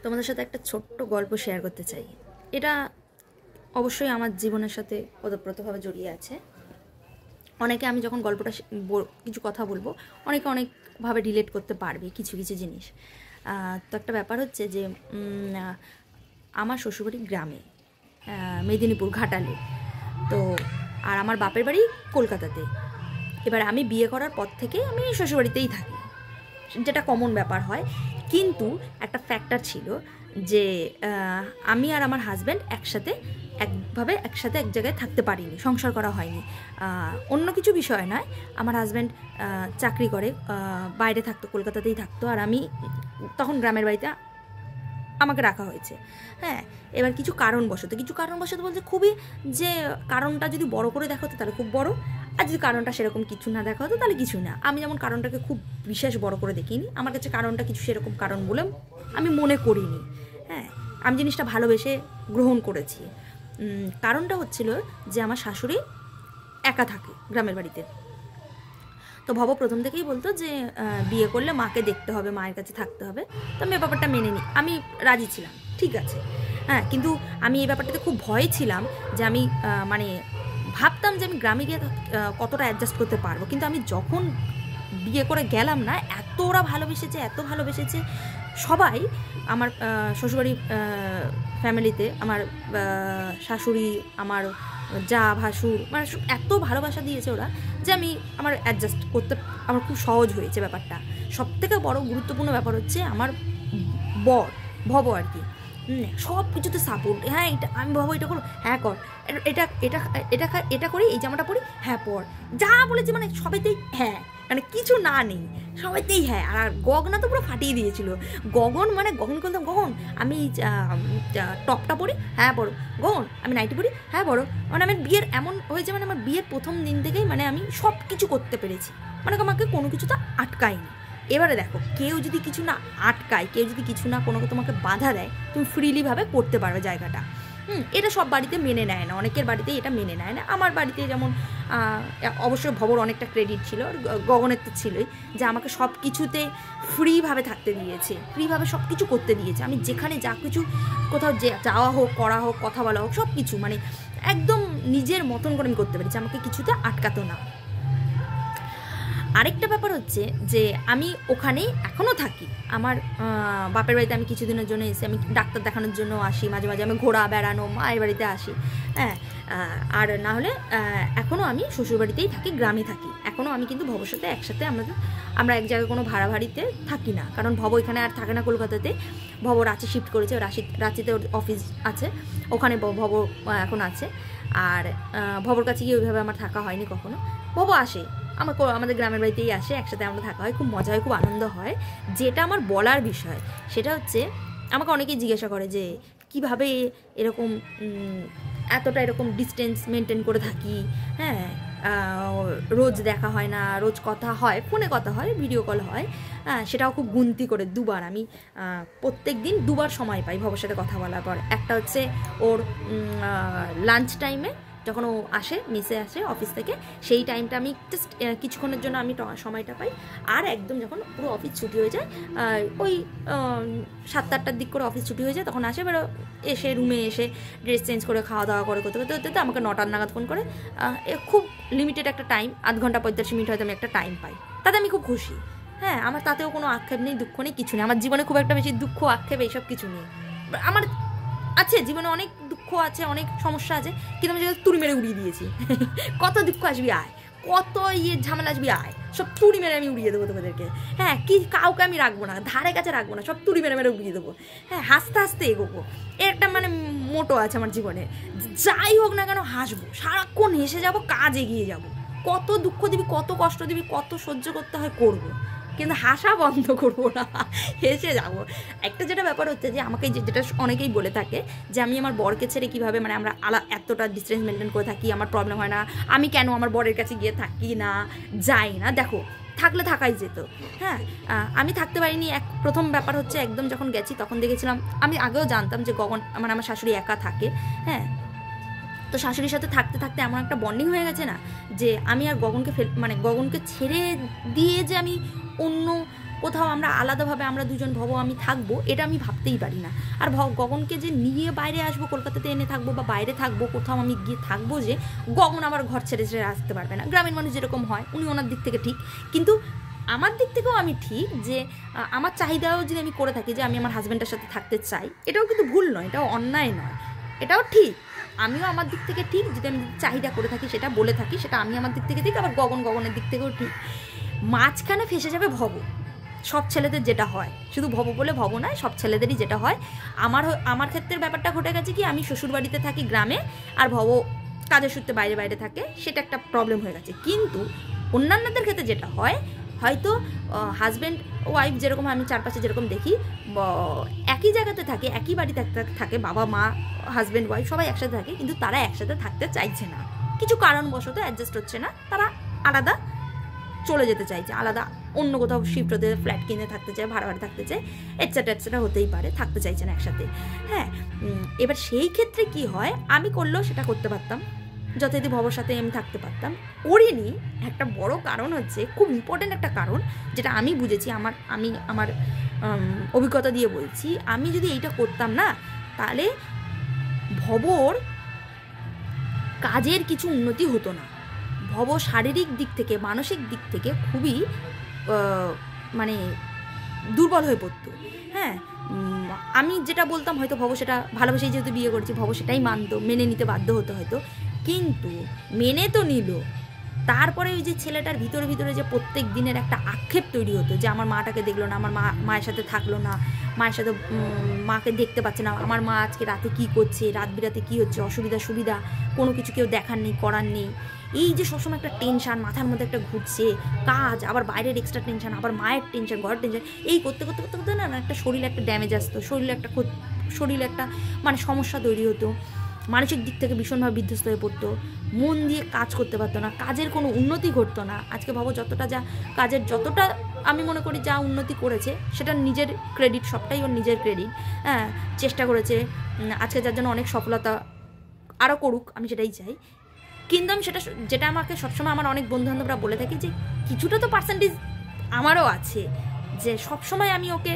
তোমাদের সাথে একটা ছোট্ট গল্প শেয়ার করতে চাই। এটা অবশ্যই আমার জীবনের সাথে ওতপ্রোতভাবে জড়িয়ে আছে। অনেকে আমি যখন গল্পটা কিছু কথা বলবো অনেকে অনেকভাবে রিলেট করতে পারবে কিছু কিছু জিনিস। তো একটা ব্যাপার হচ্ছে যে আমার শ্বশুরবাড়ি গ্রামে, মেদিনীপুর ঘাটালে। তো আর আমার বাপের বাড়ি কলকাতাতে। এবার আমি বিয়ে করার পর থেকে আমি শ্বশুরবাড়িতেই থাকি, যেটা কমন ব্যাপার হয়। কিন্তু একটা ফ্যাক্টর ছিল যে আমি আর আমার হাজব্যান্ড একসাথে এক জায়গায় থাকতে পারিনি, সংসার করা হয়নি। অন্য কিছু বিষয় নয়, আমার হাজব্যান্ড চাকরি করে, বাইরে থাকতো, কলকাতাতেই থাকতো, আর আমি তখন গ্রামের বাড়িতে আমাকে রাখা হয়েছে। হ্যাঁ, এবার কিছু কারণবশত বলতে খুবই, যে কারণটা যদি বড় করে দেখা হতো তাহলে খুব বড়, আর যদি কারণটা সেরকম কিছু না দেখা হতো তাহলে কিছু না। আমি যেমন কারণটাকে খুব বিশেষ বড় করে দেখিনি, আমার কাছে কারণটা কিছু সেরকম কারণ বলে আমি মনে করিনি। হ্যাঁ, আমি জিনিসটা ভালোবেসে গ্রহণ করেছি। কারণটা হচ্ছিল যে আমার শাশুড়ি একা থাকে গ্রামের বাড়িতে। তো ভব প্রথম থেকেই বলতো যে বিয়ে করলে মাকে দেখতে হবে, মায়ের কাছে থাকতে হবে। তো আমি এই ব্যাপারটা মেনে নিই, আমি রাজি ছিলাম, ঠিক আছে। হ্যাঁ, কিন্তু আমি এই ব্যাপারটাতে খুব ভয়ে ছিলাম যে আমি মানে ভাবতাম যে আমি গ্রামে গিয়ে কতটা অ্যাডজাস্ট করতে পারবো। কিন্তু আমি যখন বিয়ে করে গেলাম না, এত ওরা ভালোবেসেছে সবাই। আমার শ্বশুরবাড়ির ফ্যামিলিতে আমার শাশুড়ি, আমার যা ভাসুর, মানে এত ভালোবাসা দিয়েছে ওরা যে আমার অ্যাডজাস্ট করতে আমার খুব সহজ হয়েছে ব্যাপারটা। সবথেকে বড় গুরুত্বপূর্ণ ব্যাপার হচ্ছে আমার বর, ভব আর কি, সব কিছুতে সাপোর্ট। হ্যাঁ, এটা আমি ভাবো, এটা করো, হ্যাঁ কর, এটা এটা এটা এটা করি, এই জামাটা পরি, হ্যাঁ পর, যা বলেছে মানে সবাইতেই হ্যাঁ, মানে কিছু না নেই, সবাইতেই হ্যাঁ। আর গগনা তো পুরো ফাটিয়ে দিয়েছিল। গগন বলতাম, গগন আমি টপটা পরি, হ্যাঁ পড়ো, গগন আমি নাইটি পরি, হ্যাঁ পড়ো। মানে আমার বিয়ের এমন হয়েছে, মানে আমার বিয়ের প্রথম দিন থেকেই মানে আমি সব কিছু করতে পেরেছি, মানে আমাকে কোনো কিছুতে আটকায়নি। এবারে দেখো, কেউ যদি কিছু না আটকায়, কেউ যদি কিছু না কোনো তোমাকে বাধা দেয়, তুমি ফ্রিলিভাবে করতে পারবে জায়গাটা। এটা সব বাড়িতে মেনে নেয় না, অনেকের বাড়িতে এটা মেনে নেয় না। আমার বাড়িতে যেমন অবশ্যই ভবর অনেকটা ক্রেডিট ছিল, গগনের তো ছিলই, যে আমাকে সব কিছুতে ফ্রিভাবে থাকতে দিয়েছে, ফ্রিভাবে সব কিছু করতে দিয়েছে। আমি যেখানে যা কিছু, কোথাও যাওয়া হোক, করা হোক, কথা বলা হোক, সব কিছু মানে একদম নিজের মতন করে আমি করতে পেরেছি, আমাকে কিছুতে আটকাতো না। আরেকটা ব্যাপার হচ্ছে যে আমি ওখানেই এখনও থাকি। আমার বাপের বাড়িতে আমি কিছুদিনের জন্য এসে আমি ডাক্তার দেখানোর জন্য আসি, মাঝে মাঝে আমি ঘোরা বেড়ানো মায়ের বাড়িতে আসি। হ্যাঁ, আর না হলে এখনও আমি শ্বশুরবাড়িতেই থাকি, গ্রামে থাকি। এখনও আমি কিন্তু ভবর সাথে একসাথে আমরা এক জায়গায় কোনো ভাড়া বাড়িতে থাকি না, কারণ ভব এখানে আর থাকে না কলকাতাতে। ভব রাঁচি শিফট করেছে, রাঁচিতে ওর অফিস আছে, ওখানে ভব এখন আছে। আর ভবর কাছে গিয়ে ওইভাবে আমার থাকা হয়নি কখনো। ভব আসে, আমাদের গ্রামের বাড়িতেই আসে, একসাথে আমরা থাকা হয়, খুব মজা হয়, খুব আনন্দ হয়। যেটা আমার বলার বিষয় সেটা হচ্ছে, আমাকে অনেকেই জিজ্ঞাসা করে যে কিভাবে এরকম এতটা এরকম ডিস্টেন্স মেনটেন করে থাকি। হ্যাঁ, রোজ দেখা হয় না, রোজ কথা হয়, ফোনে কথা হয়, ভিডিও কল হয়, হ্যাঁ সেটাও খুব গুনতি করে দুবার। আমি প্রত্যেক দিন দুবার সময় পাই ভবের সাথে কথা বলার পর। একটা হচ্ছে ওর লাঞ্চ টাইমে, যখন ও আসে, মেসে আসে অফিস থেকে, সেই টাইমটা আমি জাস্ট কিছুক্ষণের জন্য আমি সময়টা পাই। আর একদম যখন পুরো অফিস ছুটি হয়ে যায়, ওই 7-8টার দিক করে অফিস ছুটি হয়ে যায়, তখন আসে। এবার এসে রুমে এসে ড্রেস চেঞ্জ করে খাওয়া দাওয়া করে করতে করতে আমাকে 9টার নাগাদ ফোন করে। খুব লিমিটেড একটা টাইম, 1 ঘন্টা 45 মিনিট হয়তো আমি একটা টাইম পাই, তাতে আমি খুব খুশি। হ্যাঁ, আমার তাতেও কোনো আক্ষেপ নেই, দুঃখ নেই, কিছু নেই। আমার জীবনে খুব একটা বেশি দুঃখ আক্ষেপ এইসব কিছু নেই। আমার আছে জীবনে অনেক দুঃখ আছে, অনেক সমস্যা আছে, কিন্তু আমি যেগুলো তুড়ি মেরে উড়িয়ে দিয়েছি। কত দুঃখ আসবি আয়, কত ঝামেলা আসবি আয়, সব তুড়ি মেরে আমি উড়িয়ে দেবো তোমাদেরকে। হ্যাঁ, কাউকে আমি রাখবো না, ধারে কাছে রাখবো না, সব তুড়ি মেরে উড়িয়ে দেবো। হ্যাঁ, হাসতে হাসতে এগোবো, এর একটা মানে মোটো আছে আমার জীবনে। যাই হোক না কেন হাসবো, সারাক্ষণ হেসে যাবো, কাজ এগিয়ে যাবো। কত দুঃখ দিবি, কত কষ্ট দিবি, কত সহ্য করতে হয় করবো, কিন্তু হাসা বন্ধ করবো না, হেসে যাবো। একটা যেটা ব্যাপার হচ্ছে যে আমাকে যেটা অনেকেই বলে থাকে যে আমি আমার বরকে ছেড়ে কীভাবে, মানে আমরা এতটা ডিস্টেন্স মেনটেন করে থাকি, আমার প্রবলেম হয় না, আমি কেন আমার বরের কাছে গিয়ে থাকি না, যাই না। দেখো, থাকলে থাকাই যেত। হ্যাঁ, আমি থাকতে পারিনি। প্রথম ব্যাপার হচ্ছে, একদম যখন গেছি তখন দেখেছিলাম, আমি আগেও জানতাম যে গগন, মানে আমার শাশুড়ি একা থাকে। হ্যাঁ, তো শাশুড়ির সাথে থাকতে থাকতে এমন একটা বন্ডিং হয়ে গেছে না, যে আমি আর গগনকে গগনকে ছেড়ে দিয়ে যে আমি অন্য কোথাও আমরা আলাদাভাবে আমরা দুজন ভব আমি থাকবো, এটা আমি ভাবতেই পারি না। আর গগনকে যে নিয়ে বাইরে আসবো, কলকাতাতে এনে থাকবো বা বাইরে থাকবো, কোথাও আমি গিয়ে থাকবো, যে গগন আমার ঘর ছেড়ে ছেড়ে আসতে পারবে না। গ্রামীণ মানুষ যেরকম হয়, উনি ওনার দিক থেকে ঠিক, কিন্তু আমার দিক থেকেও আমি ঠিক যে আমার চাহিদাও যদি আমি করে থাকি যে আমি আমার হাজব্যান্ডের সাথে থাকতে চাই, এটাও কিন্তু ভুল নয়, এটাও অন্যায় নয়, এটাও ঠিক। আমিও আমার দিক থেকে ঠিক, যদি আমি চাহিদা করে থাকি সেটা বলে থাকি, সেটা আমি আমার দিক থেকে ঠিক, আবার গগনের দিক থেকেও ঠিক। মাঝখানে ফেসে যাবে ভব, সব ছেলেদের যেটা হয়, শুধু ভব বলে ভব নয়, সব ছেলেদেরই যেটা হয়। আমার ক্ষেত্রে ব্যাপারটা ঘটে গেছে কি, আমি শ্বশুরবাড়িতে থাকি গ্রামে, আর ভব কাজের সূত্রে বাইরে বাইরে থাকে, সেটা একটা প্রবলেম হয়ে গেছে। কিন্তু অন্যান্যদের ক্ষেত্রে যেটা হয়, হয়তো হাজব্যান্ড ওয়াইফ যেরকম আমি চারপাশে যেরকম দেখি, একই জায়গাতে থাকে, একই বাড়িতে থাকে, বাবা মা হাজব্যান্ড ওয়াইফ সবাই একসাথে থাকে, কিন্তু তারা একসাথে থাকতে চাইছে না, কিছু কারণবশত অ্যাডজাস্ট হচ্ছে না, তারা আলাদা চলে যেতে চাইছে, আলাদা অন্য কোথাও শিফট হতে, ফ্ল্যাট কিনে থাকতে চায়, ভাড়া ভাড়া থাকতে চায়, এটসেট্রা হতেই পারে, থাকতে চাইছে না একসাথে। হ্যাঁ, এবার সেই ক্ষেত্রে কি হয়, আমি করলেও সেটা করতে পারতাম, যথারীতি ভবর সাথে আমি থাকতে পারতাম, করিনি। একটা বড় কারণ হচ্ছে, খুব ইম্পর্টেন্ট একটা কারণ, যেটা আমি বুঝেছি, আমি আমার অভিজ্ঞতা দিয়ে বলছি, আমি যদি এইটা করতাম না, তাহলে ভবর কাজের কিছু উন্নতি হতো না। ভব শারীরিক দিক থেকে, মানসিক দিক থেকে খুবই মানে দুর্বল হয়ে পড়তো। হ্যাঁ, আমি যেটা বলতাম হয়তো ভব সেটা ভালোবেসেই যেহেতু বিয়ে করেছি, ভব সেটাই মানতো, মেনে নিতে বাধ্য হতো হয়তো, কিন্তু মেনে তো নিল, তারপরে ওই যে ছেলেটার ভিতরে ভিতরে যে প্রত্যেক দিনের একটা আক্ষেপ তৈরি হতো, যে আমার মাটাকে দেখলো না, আমার মায়ের সাথে থাকলো না, মায়ের সাথে মাকে দেখতে পাচ্ছে না, আমার মা আজকে রাতে কী করছে, রাত বিরাতে কী হচ্ছে, অসুবিধা সুবিধা কোনো কিছু কেউ দেখার নেই, করার নেই, এই যে সবসময় একটা টেনশান মাথার মধ্যে একটা ঘুরছে, কাজ, আবার বাইরের এক্সট্রা টেনশান, আবার মায়ের টেনশান, ঘরের টেনশান, এই করতে করতে করতে করতে না একটা শরীরে একটা ড্যামেজ আসতো, শরীরে একটা মানে সমস্যা তৈরি হতো, মানসিক দিক থেকে ভীষণভাবে বিধ্বস্ত হয়ে পড়তো, মন দিয়ে কাজ করতে পারতো না, কাজের কোনো উন্নতি ঘটতো না। আজকে ভাবো কাজের যতটা আমি মনে করি যা উন্নতি করেছে, সেটা নিজের ক্রেডিট, সবটাই ওর নিজের ক্রেডিট। হ্যাঁ, চেষ্টা করেছে, আজকে যার জন্য অনেক সফলতা আরও করুক, আমি সেটাই চাই। কিন্তু আমি যেটা আমাকে সবসময় আমার অনেক বন্ধুবান্ধবরা বলে থাকি, যে কিছুটা তো পার্সেন্টেজ আমারও আছে, যে সবসময় আমি ওকে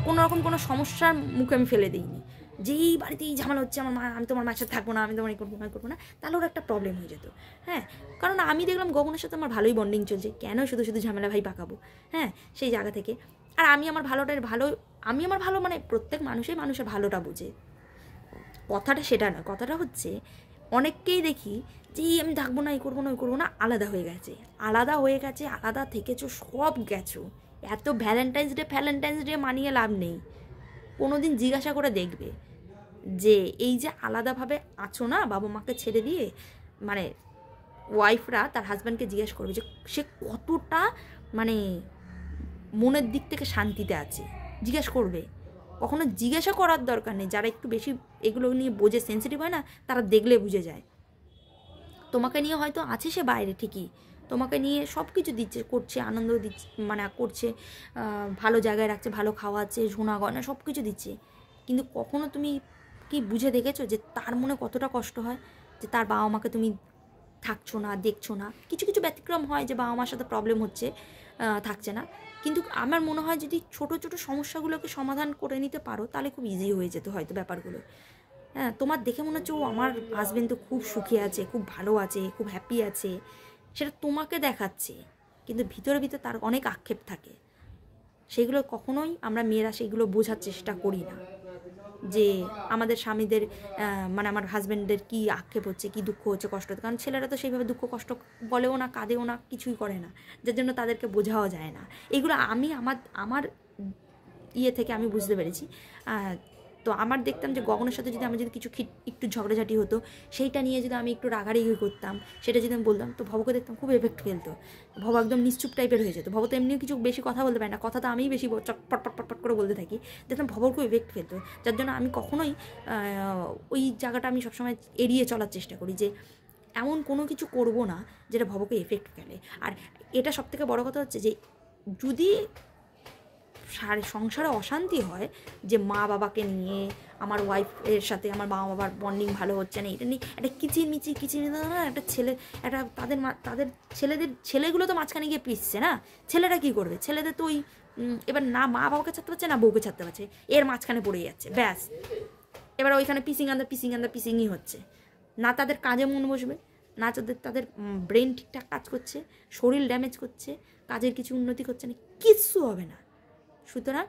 কোনো রকম কোনো সমস্যার মুখে আমি ফেলে দিইনি, যে এই বাড়িতে এই ঝামেলা হচ্ছে, আমি তোমার মায়ের সাথে থাকবো না, আমি তোমার এই করবো না, তাহলে ওর একটা প্রবলেম হয়ে যেত। হ্যাঁ, কারণ আমি দেখলাম গগনের সাথে আমার ভালোই বন্ডিং চলছে, কেন শুধু শুধু ঝামেলা ভাই পাকাবো। হ্যাঁ, সেই জায়গা থেকে, আর আমি আমার ভালো মানে প্রত্যেক মানুষের ভালোটা বুঝে, কথাটা সেটা না, কথাটা হচ্ছে অনেককেই দেখি যে আমি থাকবো না, এই করবো না, আলাদা হয়ে গেছে, আলাদা থেকেছো, সব গেছো, এত ভ্যালেন্টাইন্স ডে মানিয়ে লাভ নেই। কোনো দিন জিজ্ঞাসা করে দেখবে যে এই যে আলাদাভাবে আছো না বাবা মাকে ছেড়ে দিয়ে, মানে ওয়াইফরা তার হাজব্যান্ডকে জিজ্ঞেস করবে যে সে কতটা মানে মনের দিক থেকে শান্তিতে আছে, জিজ্ঞেস করবে। কখনো জিজ্ঞাসা করার দরকার নেই, যারা একটু বেশি এগুলো নিয়ে বোঝে, সেন্সিটিভ হয় না, তারা দেখলে বুঝে যায়। তোমাকে নিয়ে হয়তো আছে সে বাইরে ঠিকই, তোমাকে নিয়ে সব কিছু দিচ্ছে, করছে, আনন্দ দিচ্ছে, মানে করছে, ভালো জায়গায় রাখছে, ভালো খাওয়াচ্ছে, সোনা গয়না সব কিছু দিচ্ছে, কিন্তু কখনো তুমি কি বুঝে দেখেছো যে তার মনে কতটা কষ্ট হয়, যে তার বাবা মাকে তুমি থাকছো না, দেখছো না। কিছু কিছু ব্যতিক্রম হয় যে বাবা মার সাথে প্রবলেম হচ্ছে, থাকছে না, কিন্তু আমার মনে হয় যদি ছোটো ছোটো সমস্যাগুলোকে সমাধান করে নিতে পারো, তাহলে খুব ইজি হয়ে যেত হয়তো ব্যাপারগুলো। হ্যাঁ, তোমার দেখে মনে হচ্ছে ও আমার হাজবেন্ড তো খুব সুখী আছে, খুব ভালো আছে, খুব হ্যাপি আছে, সেটা তোমাকে দেখাচ্ছে, কিন্তু ভিতরে ভিতরে তার অনেক আক্ষেপ থাকে, সেগুলো কখনোই আমরা মেয়েরা সেইগুলো বোঝার চেষ্টা করি না, যে আমাদের স্বামীদের মানে আমার হাজব্যান্ডের কী আক্ষেপ হচ্ছে, কী দুঃখ হচ্ছে, কষ্ট হচ্ছে, কারণ ছেলেরা তো সেইভাবে দুঃখ কষ্ট বলেও না, কাঁদেও না, কিছুই করে না, যার জন্য তাদেরকে বোঝাও যায় না। এগুলো আমি আমার ইয়ে থেকে আমি বুঝতে পেরেছি। তো আমার দেখতাম যে গগনের সাথে যদি আমার যদি কিছু একটু ঝগড়াঝাটি হতো, সেইটা নিয়ে যদি আমি একটু রাগারাগি করতাম, সেটা যদি আমি বলতাম, তো ভবকে দেখতাম খুব এফেক্ট ফেলতো, ভব একদম নিশ্চুপ টাইপের হয়ে যেত। ভব তো এমনিও কিছু বেশি কথা বলতে পারে না, কথা তো আমিই বেশি পটপট করে বলতে থাকি, দেখতাম ভবর খুব এফেক্ট ফেলতো, যার জন্য আমি কখনোই ওই জায়গাটা আমি সবসময় এড়িয়ে চলার চেষ্টা করি, যে এমন কোনো কিছু করব না যেটা ভবকে এফেক্ট ফেলে। আর এটা সবথেকে বড় কথা হচ্ছে যে যদি সংসারে অশান্তি হয়, যে মা বাবাকে নিয়ে, আমার ওয়াইফের সাথে আমার মা বাবার বন্ডিং ভালো হচ্ছে না, এটা নিয়ে একটা কিচিরমিচি না, একটা তাদের ছেলেগুলো তো মাঝখানে গিয়ে পিসছে না, ছেলেরা কী করবে, ছেলেদের তো ওই এবার না মা বাবাকে ছাড়তে পারছে না বউকে ছাড়তে পারছে, এর মাঝখানে পড়ে যাচ্ছে, ব্যাস এবার ওইখানে পিসিংই হচ্ছে। না তাদের কাজে মন বসবে, না তাদের ব্রেন ঠিকঠাক কাজ করছে, শরীর ড্যামেজ করছে, কাজের কিছু উন্নতি করছে না, কিচ্ছু হবে না। সুতরাং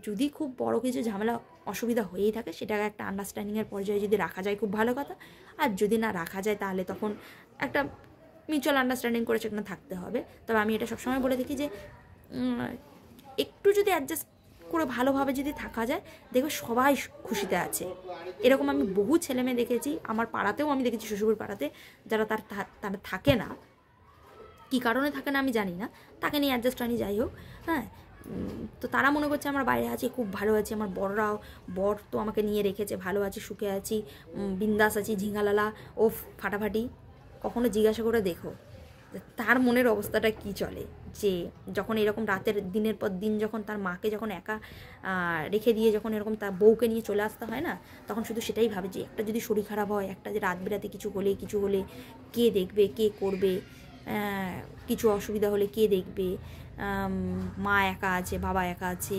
যদি খুব বড় কিছু ঝামেলা অসুবিধা হয়েই থাকে সেটাকে একটা আন্ডারস্ট্যান্ডিংয়ের পর্যায়ে যদি রাখা যায় খুব ভালো কথা, আর যদি না রাখা যায় তাহলে তখন একটা মিউচুয়াল আন্ডারস্ট্যান্ডিং করে সেখানে থাকতে হবে। তবে আমি এটা সবসময় বলে দেখি যে একটু যদি অ্যাডজাস্ট করে ভালোভাবে যদি থাকা যায় দেখবে সবাই খুশিতে আছে। এরকম আমি বহু ছেলে মেয়ে দেখেছি, আমার পাড়াতেও আমি দেখেছি, শ্বশুরবাড়ির পাড়াতে, যারা তারা থাকে না, কী কারণে থাকে না আমি জানি না, তাকে নিয়ে অ্যাডজাস্ট হয়নি, যাই হোক। হ্যাঁ, তো তারা মনে করছে আমার বাইরে আছি, খুব ভালো আছি, আমার বর তো আমাকে নিয়ে রেখেছে, ভালো আছি, সুখে আছি, বিন্দাস আছি, ঝিঙালালা ও ফাটাফাটি। কখনো জিজ্ঞাসা করে দেখো তার মনের অবস্থাটা কি চলে, যে যখন এরকম দিনের পর দিন যখন তার মাকে যখন একা রেখে দিয়ে যখন এরকম তার বউকে নিয়ে চলে আসতে হয় না, তখন শুধু সেটাই ভাবে যে একটা যদি শরীর খারাপ হয়, একটা যে রাত বেরাতে কিছু হলে কে দেখবে, কে করবে, কিছু অসুবিধা হলে কে দেখবে, মা একা আছে, বাবা একা আছে,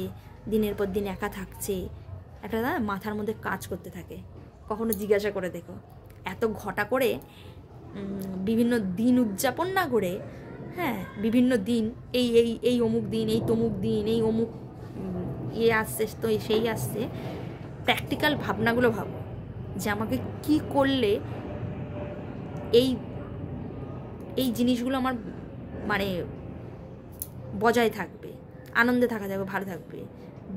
দিনের পর দিন একা থাকছে, একটা মাথার মধ্যে কাজ করতে থাকে। কখনো জিজ্ঞাসা করে দেখো, এত ঘটা করে বিভিন্ন দিন উদযাপন না করে, হ্যাঁ, বিভিন্ন দিন এই এই এই অমুক দিন, এই তমুক দিন, এই অমুক আসছে, তো সেই আসছে, প্র্যাকটিক্যাল ভাবনাগুলো ভাবো যে আমাকে কি করলে এই এই জিনিসগুলো আমার মানে বজায় থাকবে, আনন্দে থাকা যাবে, ভালো থাকবে।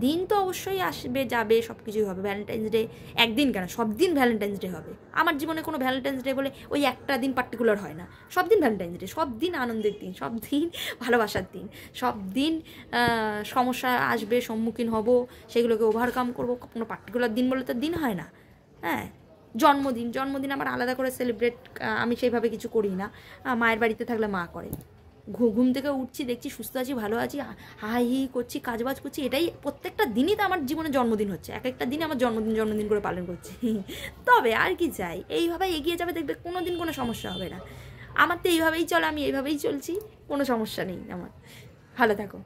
দিন তো অবশ্যই আসবে যাবে, সব কিছুই হবে। ভ্যালেন্টাইন্স ডে একদিন কেন, সব দিন ভ্যালেন্টাইন্স ডে হবে। আমার জীবনে কোনো ভ্যালেন্টাইন্স ডে বলে ওই একটা দিন পার্টিকুলার হয় না, সব দিন ভ্যালেন্টাইন্স ডে, সব দিন আনন্দের দিন, সব দিন ভালোবাসার দিন, সব দিন সমস্যা আসবে, সম্মুখীন হব, সেগুলোকে ওভারকাম করবো। কোনো পার্টিকুলার দিন বলে তো দিন হয় না। হ্যাঁ, জন্মদিন আমার আলাদা করে সেলিব্রেট আমি সেইভাবে কিছু করি না, মায়ের বাড়িতে থাকলে মা করে। ঘুম থেকে উঠছি, দেখছি সুস্থ আছি, ভালো আছি, হাই হি করছি, কাজবাজ করছি, এটাই প্রত্যেকটা দিনই তো আমার জীবনে জন্মদিন হচ্ছে, এক একটা দিন আমার জন্মদিন করে পালন করছি। তবে আর কি চাই, এইভাবে এগিয়ে যাবে, দেখবে কোনো দিন কোনো সমস্যা হবে না। আমার তো এইভাবেই চলে, আমি এইভাবেই চলছি, কোনো সমস্যা নেই আমার। ভালো থাকো।